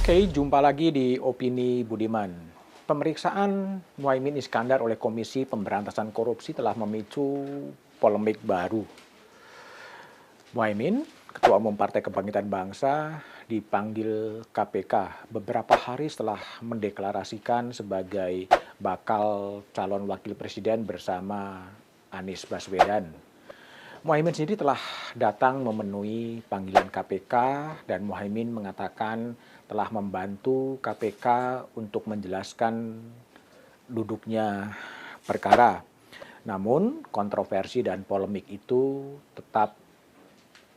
Oke, jumpa lagi di Opini Budiman. Pemeriksaan Muhaimin Iskandar oleh Komisi Pemberantasan Korupsi telah memicu polemik baru. Muhaimin, Ketua Umum Partai Kebangkitan Bangsa, dipanggil KPK beberapa hari setelah mendeklarasikan sebagai bakal calon wakil presiden bersama Anies Baswedan. Muhaimin sendiri telah datang memenuhi panggilan KPK dan Muhaimin mengatakan telah membantu KPK untuk menjelaskan duduknya perkara. Namun kontroversi dan polemik itu tetap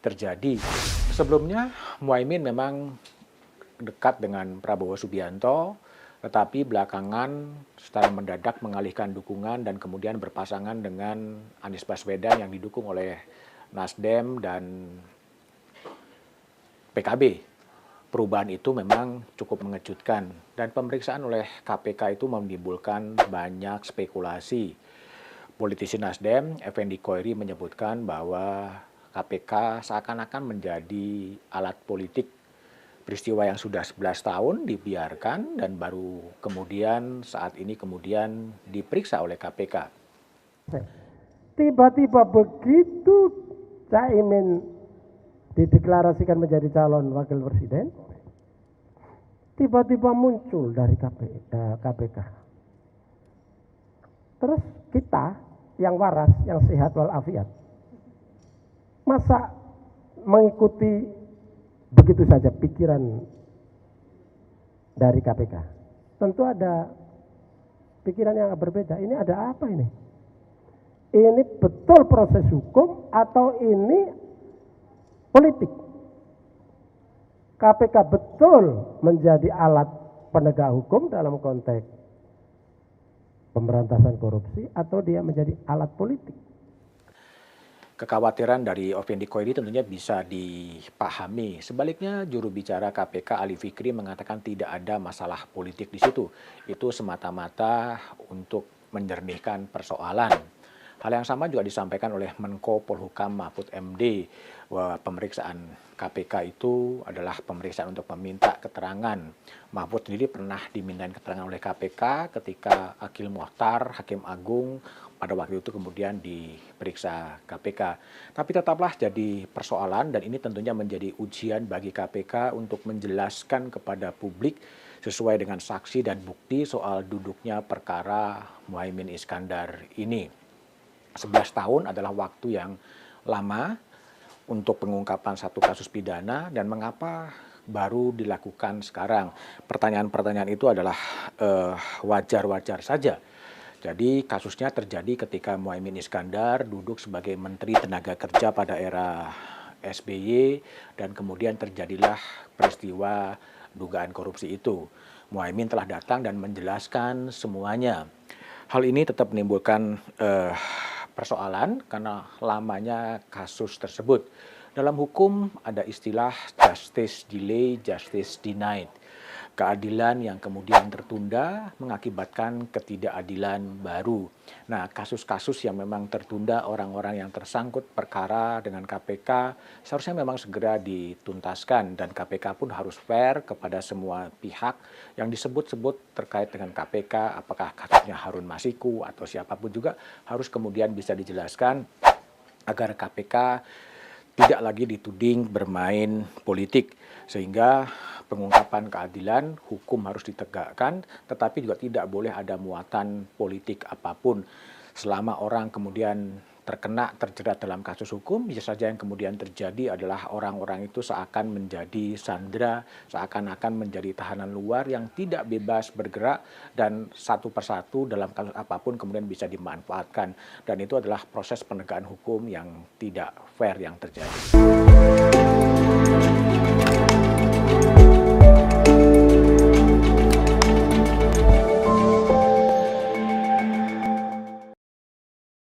terjadi. Sebelumnya Muhaimin memang dekat dengan Prabowo Subianto, tetapi belakangan secara mendadak mengalihkan dukungan dan kemudian berpasangan dengan Anies Baswedan yang didukung oleh Nasdem dan PKB. Perubahan itu memang cukup mengejutkan dan pemeriksaan oleh KPK itu menimbulkan banyak spekulasi. Politisi Nasdem, Effendi Koiri menyebutkan bahwa KPK seakan-akan menjadi alat politik. Peristiwa yang sudah 11 tahun dibiarkan dan baru kemudian saat ini kemudian diperiksa oleh KPK. Tiba-tiba begitu Caimin dideklarasikan menjadi calon wakil presiden, tiba-tiba muncul dari KPK. Terus kita yang waras, yang sehat walafiat, masa mengikuti begitu saja pikiran dari KPK? Tentu ada pikiran yang berbeda. Ini ada apa ini? Ini betul proses hukum atau ini politik? KPK betul menjadi alat penegak hukum dalam konteks pemberantasan korupsi atau dia menjadi alat politik? Kekhawatiran dari Effendi Koiri tentunya bisa dipahami. Sebaliknya, juru bicara KPK Ali Fikri mengatakan tidak ada masalah politik di situ. Itu semata-mata untuk menjernihkan persoalan. Hal yang sama juga disampaikan oleh Menko Polhukam Mahfud MD bahwa pemeriksaan KPK itu adalah pemeriksaan untuk meminta keterangan. Mahfud sendiri pernah dimintain keterangan oleh KPK ketika Akil Mokhtar, Hakim Agung, pada waktu itu kemudian diperiksa KPK. Tapi tetaplah jadi persoalan dan ini tentunya menjadi ujian bagi KPK untuk menjelaskan kepada publik sesuai dengan saksi dan bukti soal duduknya perkara Muhaimin Iskandar ini. 11 tahun adalah waktu yang lama untuk pengungkapan satu kasus pidana dan mengapa baru dilakukan sekarang. Pertanyaan-pertanyaan itu adalah wajar-wajar saja. Jadi kasusnya terjadi ketika Muhaimin Iskandar duduk sebagai Menteri Tenaga Kerja pada era SBY dan kemudian terjadilah peristiwa dugaan korupsi itu. Muhaimin telah datang dan menjelaskan semuanya. Hal ini tetap menimbulkan persoalan karena lamanya kasus tersebut. Dalam hukum ada istilah justice delay, justice denied. Keadilan yang kemudian tertunda mengakibatkan ketidakadilan baru. Nah, kasus-kasus yang memang tertunda, orang-orang yang tersangkut perkara dengan KPK seharusnya memang segera dituntaskan dan KPK pun harus fair kepada semua pihak yang disebut-sebut terkait dengan KPK, apakah kasusnya Harun Masiku atau siapapun juga harus kemudian bisa dijelaskan agar KPK tidak lagi dituding bermain politik sehingga pengungkapan keadilan, hukum harus ditegakkan, tetapi juga tidak boleh ada muatan politik apapun. Selama orang kemudian terjerat dalam kasus hukum, bisa saja yang kemudian terjadi adalah orang-orang itu seakan menjadi sandera, seakan-akan menjadi tahanan luar yang tidak bebas bergerak dan satu persatu dalam kasus apapun kemudian bisa dimanfaatkan. Dan itu adalah proses penegakan hukum yang tidak fair yang terjadi.